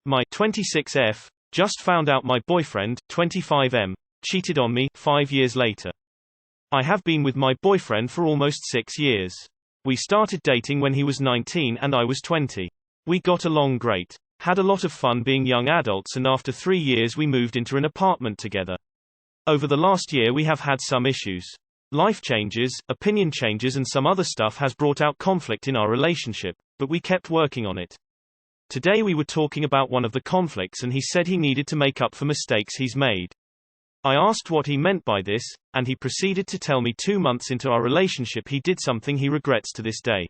My 26F, just found out my boyfriend, 25M, cheated on me 5 years later. I have been with my boyfriend for almost 6 years. We started dating when he was 19 and I was 20. We got along great. Had a lot of fun being young adults, and after 3 years we moved into an apartment together. Over the last year we have had some issues. Life changes, opinion changes and some other stuff has brought out conflict in our relationship, but we kept working on it. Today we were talking about one of the conflicts and he said he needed to make up for mistakes he's made. I asked what he meant by this, and he proceeded to tell me 2 months into our relationship he did something he regrets to this day.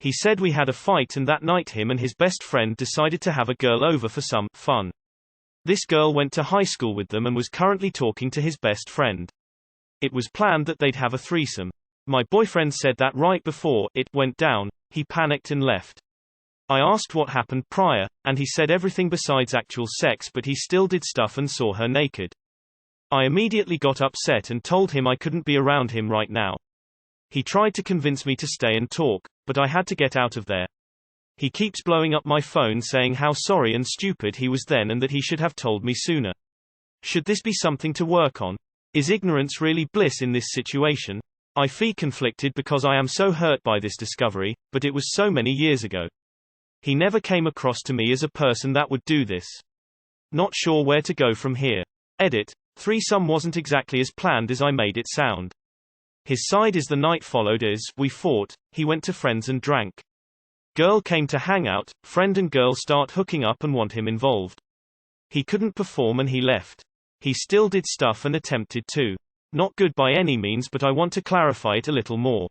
He said we had a fight and that night him and his best friend decided to have a girl over for some fun. This girl went to high school with them and was currently talking to his best friend. It was planned that they'd have a threesome. My boyfriend said that right before it went down, he panicked and left. I asked what happened prior, and he said everything besides actual sex, but he still did stuff and saw her naked. I immediately got upset and told him I couldn't be around him right now. He tried to convince me to stay and talk, but I had to get out of there. He keeps blowing up my phone saying how sorry and stupid he was then and that he should have told me sooner. Should this be something to work on? Is ignorance really bliss in this situation? I feel conflicted because I am so hurt by this discovery, but it was so many years ago. He never came across to me as a person that would do this. Not sure where to go from here. Edit. Threesome wasn't exactly as planned as I made it sound. His side is the night followed as we fought, he went to friends and drank. Girl came to hang out, friend and girl start hooking up and want him involved. He couldn't perform and he left. He still did stuff and attempted to. Not good by any means, but I want to clarify it a little more.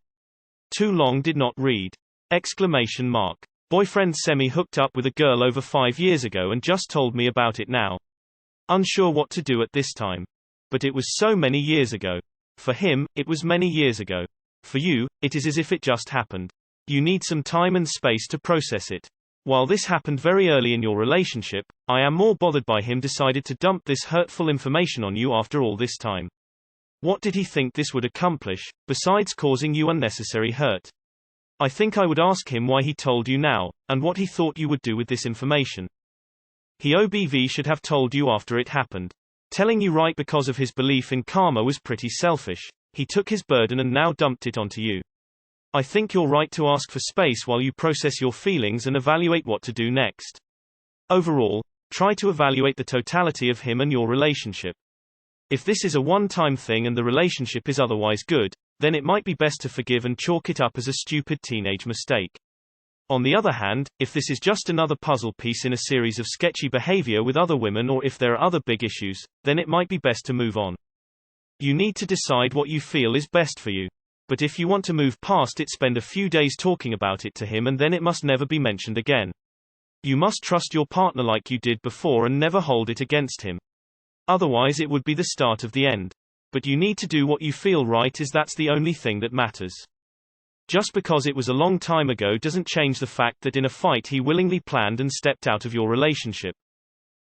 Too long did not read. Exclamation mark. Boyfriend semi-hooked up with a girl over 5 years ago and just told me about it now. Unsure what to do at this time. But it was so many years ago. For him, it was many years ago. For you, it is as if it just happened. You need some time and space to process it. While this happened very early in your relationship, I am more bothered by him decided to dump this hurtful information on you after all this time. What did he think this would accomplish, besides causing you unnecessary hurt? I think I would ask him why he told you now, and what he thought you would do with this information. He OBV should have told you after it happened. Telling you right because of his belief in karma was pretty selfish. He took his burden and now dumped it onto you. I think you're right to ask for space while you process your feelings and evaluate what to do next. Overall, try to evaluate the totality of him and your relationship. If this is a one-time thing and the relationship is otherwise good, then it might be best to forgive and chalk it up as a stupid teenage mistake. On the other hand, if this is just another puzzle piece in a series of sketchy behavior with other women, or if there are other big issues, then it might be best to move on. You need to decide what you feel is best for you. But if you want to move past it, spend a few days talking about it to him and then it must never be mentioned again. You must trust your partner like you did before and never hold it against him. Otherwise it would be the start of the end. But you need to do what you feel right, as that's the only thing that matters. Just because it was a long time ago doesn't change the fact that in a fight he willingly planned and stepped out of your relationship.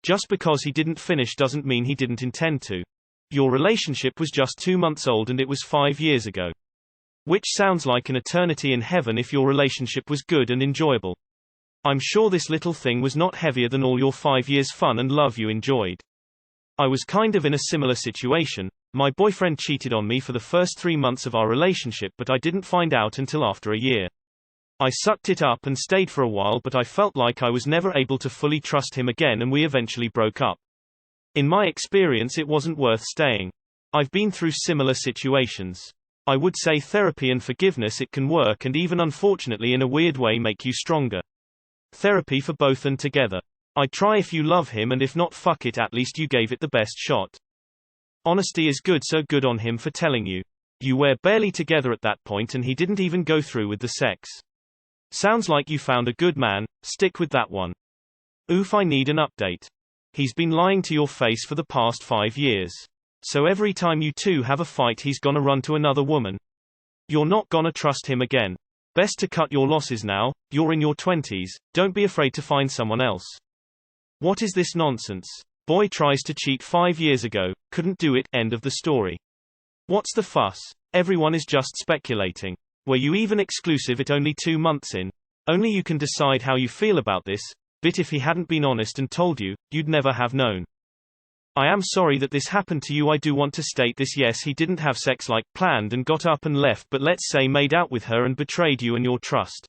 Just because he didn't finish doesn't mean he didn't intend to. Your relationship was just 2 months old and it was 5 years ago. Which sounds like an eternity in heaven if your relationship was good and enjoyable. I'm sure this little thing was not heavier than all your 5 years fun and love you enjoyed. I was kind of in a similar situation. My boyfriend cheated on me for the first 3 months of our relationship, but I didn't find out until after a year. I sucked it up and stayed for a while, but I felt like I was never able to fully trust him again and we eventually broke up. In my experience, it wasn't worth staying. I've been through similar situations. I would say therapy and forgiveness, it can work and even unfortunately in a weird way make you stronger. Therapy for both and together. I'd try if you love him, and if not, fuck it, at least you gave it the best shot. Honesty is good, so good on him for telling you. You were barely together at that point and he didn't even go through with the sex. Sounds like you found a good man, stick with that one. Oof, I need an update. He's been lying to your face for the past 5 years. So every time you two have a fight he's gonna run to another woman. You're not gonna trust him again. Best to cut your losses now, you're in your 20s, don't be afraid to find someone else. What is this nonsense? Boy tries to cheat 5 years ago, couldn't do it, end of the story. What's the fuss? Everyone is just speculating. Were you even exclusive at only 2 months in? Only you can decide how you feel about this. but if he hadn't been honest and told you, you'd never have known. I am sorry that this happened to you. I do want to state this. Yes, he didn't have sex like planned and got up and left, but let's say made out with her and betrayed you and your trust.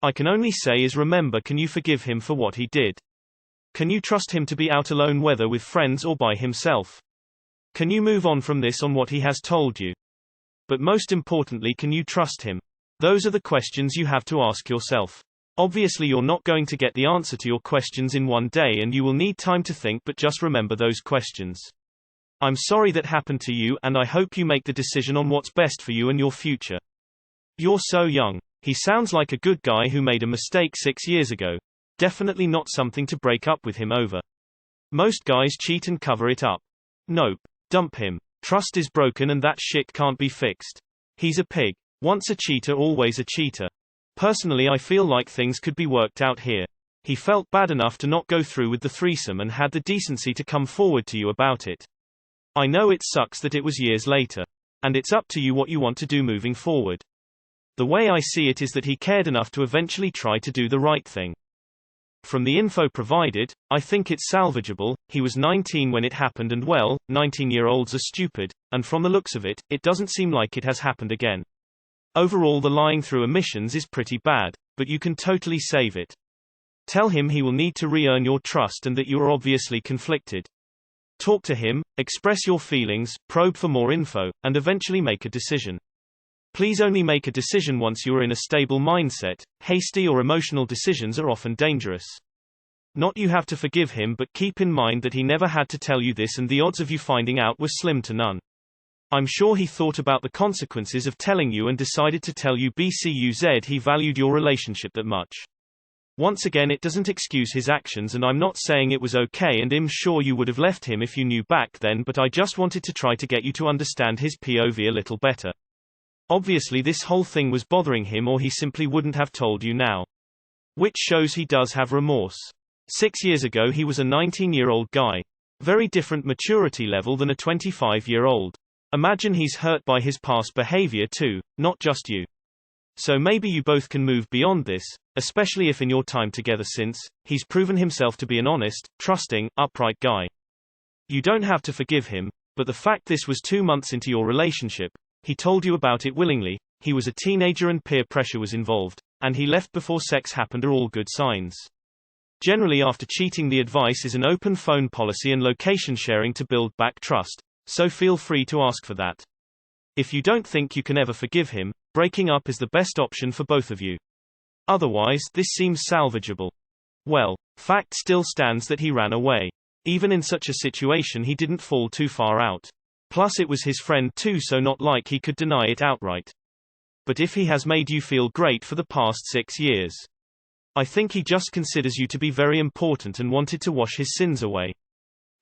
I can only say is remember, can you forgive him for what he did? Can you trust him to be out alone, whether with friends or by himself? Can you move on from this on what he has told you? But most importantly, can you trust him? Those are the questions you have to ask yourself. Obviously you're not going to get the answer to your questions in one day and you will need time to think, but just remember those questions. I'm sorry that happened to you and I hope you make the decision on what's best for you and your future. You're so young. He sounds like a good guy who made a mistake 6 years ago. Definitely not something to break up with him over. Most guys cheat and cover it up. Nope. Dump him. Trust is broken and that shit can't be fixed. He's a pig. Once a cheater, always a cheater. Personally, I feel like things could be worked out here. He felt bad enough to not go through with the threesome and had the decency to come forward to you about it. I know it sucks that it was years later. And it's up to you what you want to do moving forward. The way I see it is that he cared enough to eventually try to do the right thing. From the info provided, I think it's salvageable. He was 19 when it happened and well, 19-year-olds are stupid, and from the looks of it, it doesn't seem like it has happened again. Overall, the lying through omissions is pretty bad, but you can totally save it. Tell him he will need to re-earn your trust and that you are obviously conflicted. Talk to him, express your feelings, probe for more info, and eventually make a decision. Please only make a decision once you are in a stable mindset. Hasty or emotional decisions are often dangerous. Not you have to forgive him, but keep in mind that he never had to tell you this and the odds of you finding out were slim to none. I'm sure he thought about the consequences of telling you and decided to tell you because he valued your relationship that much. Once again, it doesn't excuse his actions and I'm not saying it was okay and I'm sure you would have left him if you knew back then, but I just wanted to try to get you to understand his POV a little better. Obviously this whole thing was bothering him or he simply wouldn't have told you now. Which shows he does have remorse. 6 years ago he was a 19-year-old guy. Very different maturity level than a 25-year-old. Imagine he's hurt by his past behavior too, not just you. So maybe you both can move beyond this, especially if in your time together since he's proven himself to be an honest, trusting, upright guy. You don't have to forgive him, but the fact this was 2 months into your relationship, he told you about it willingly, he was a teenager and peer pressure was involved, and he left before sex happened are all good signs. Generally after cheating, the advice is an open phone policy and location sharing to build back trust. So feel free to ask for that. If you don't think you can ever forgive him, breaking up is the best option for both of you. Otherwise, this seems salvageable. Well, fact still stands that he ran away. Even in such a situation he didn't fall too far out. Plus it was his friend too, so not like he could deny it outright. But if he has made you feel great for the past 6 years, I think he just considers you to be very important and wanted to wash his sins away.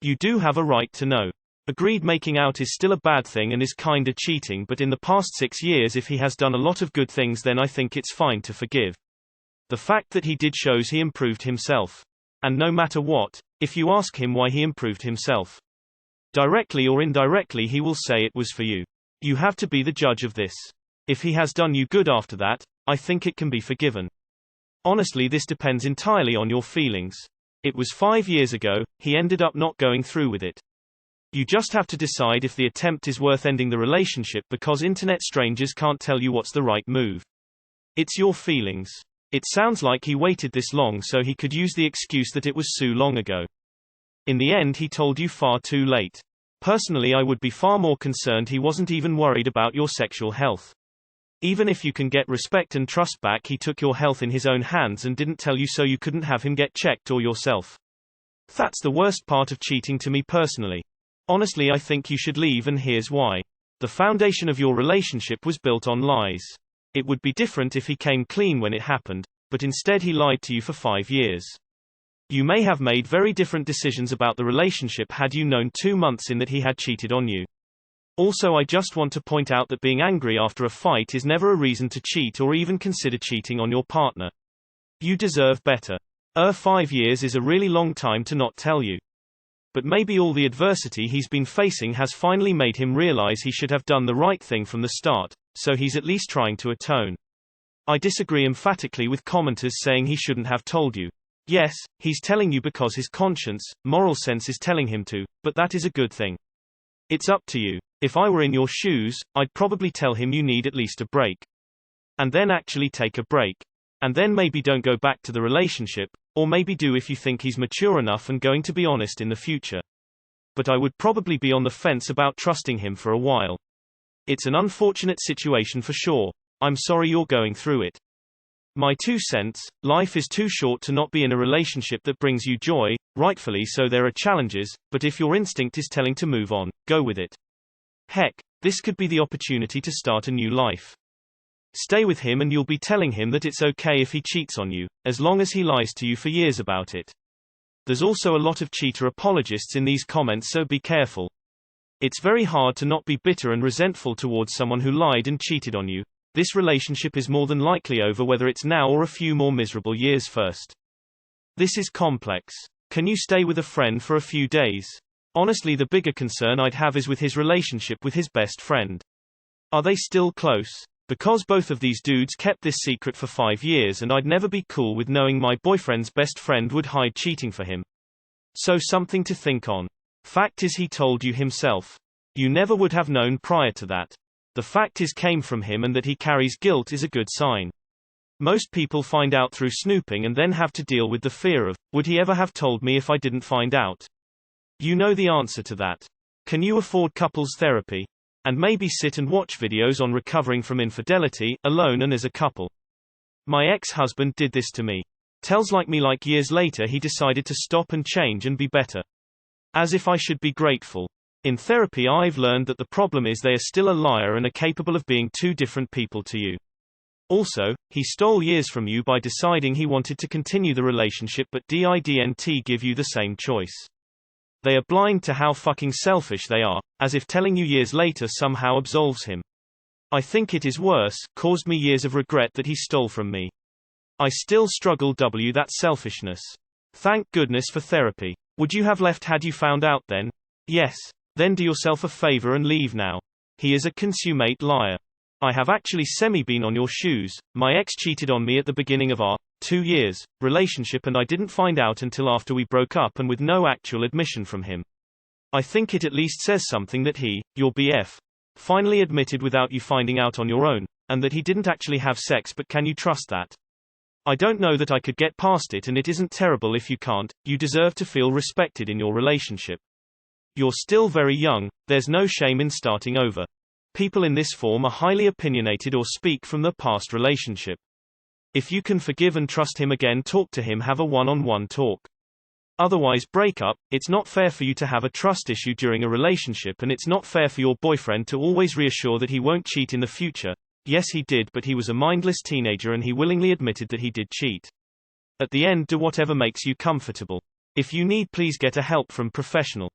You do have a right to know. Agreed, making out is still a bad thing and is kinda cheating, but in the past 6 years if he has done a lot of good things then I think it's fine to forgive. The fact that he did shows he improved himself. And no matter what, if you ask him why he improved himself, directly or indirectly he will say it was for you. You have to be the judge of this. If he has done you good after that, I think it can be forgiven. Honestly, this depends entirely on your feelings. It was 5 years ago, he ended up not going through with it. You just have to decide if the attempt is worth ending the relationship, because internet strangers can't tell you what's the right move. It's your feelings. It sounds like he waited this long so he could use the excuse that it was so long ago. In the end he told you far too late. Personally I would be far more concerned he wasn't even worried about your sexual health. Even if you can get respect and trust back, he took your health in his own hands and didn't tell you so you couldn't have him get checked or yourself. That's the worst part of cheating to me personally. Honestly, I think you should leave, and here's why. The foundation of your relationship was built on lies. It would be different if he came clean when it happened, but instead he lied to you for 5 years. You may have made very different decisions about the relationship had you known 2 months in that he had cheated on you. Also, I just want to point out that being angry after a fight is never a reason to cheat or even consider cheating on your partner. You deserve better. 5 years is a really long time to not tell you. But maybe all the adversity he's been facing has finally made him realize he should have done the right thing from the start, so he's at least trying to atone. I disagree emphatically with commenters saying he shouldn't have told you. Yes, he's telling you because his conscience, moral sense is telling him to, but that is a good thing. It's up to you. If I were in your shoes, I'd probably tell him you need at least a break. And then actually take a break. And then maybe don't go back to the relationship, or maybe do if you think he's mature enough and going to be honest in the future. But I would probably be on the fence about trusting him for a while. It's an unfortunate situation for sure. I'm sorry you're going through it. My 2 cents, life is too short to not be in a relationship that brings you joy, rightfully so there are challenges, but if your instinct is telling to move on, go with it. Heck, this could be the opportunity to start a new life. Stay with him and you'll be telling him that it's okay if he cheats on you, as long as he lies to you for years about it. There's also a lot of cheater apologists in these comments, so be careful. It's very hard to not be bitter and resentful towards someone who lied and cheated on you. This relationship is more than likely over, whether it's now or a few more miserable years first. This is complex. Can you stay with a friend for a few days? Honestly, the bigger concern I'd have is with his relationship with his best friend. Are they still close? Because both of these dudes kept this secret for 5 years and I'd never be cool with knowing my boyfriend's best friend would hide cheating for him. So something to think on. Fact is, he told you himself. You never would have known prior to that. The fact is came from him, and that he carries guilt is a good sign. Most people find out through snooping and then have to deal with the fear of, would he ever have told me if I didn't find out? You know the answer to that. Can you afford couples therapy? And maybe sit and watch videos on recovering from infidelity, alone and as a couple. My ex-husband did this to me. Tells like me, like years later he decided to stop and change and be better. As if I should be grateful. In therapy I've learned that the problem is they are still a liar and are capable of being 2 different people to you. Also, he stole years from you by deciding he wanted to continue the relationship but didn't give you the same choice. They are blind to how fucking selfish they are, as if telling you years later somehow absolves him. I think it is worse, caused me years of regret that he stole from me. I still struggle with that selfishness. Thank goodness for therapy. Would you have left had you found out then? Yes. Then do yourself a favor and leave now. He is a consummate liar. I have actually been on your shoes. My ex cheated on me at the beginning of our 2 years relationship and I didn't find out until after we broke up and with no actual admission from him. I think it at least says something that he, your BF, finally admitted without you finding out on your own, and that he didn't actually have sex, but can you trust that? I don't know that I could get past it, and it isn't terrible if you can't. You deserve to feel respected in your relationship. You're still very young, there's no shame in starting over. People in this form are highly opinionated or speak from their past relationship. If you can forgive and trust him again, talk to him, have a one-on-one talk. Otherwise break up. It's not fair for you to have a trust issue during a relationship, and it's not fair for your boyfriend to always reassure that he won't cheat in the future. Yes, he did, but he was a mindless teenager and he willingly admitted that he did cheat. At the end, do whatever makes you comfortable. If you need, please get a help from professional.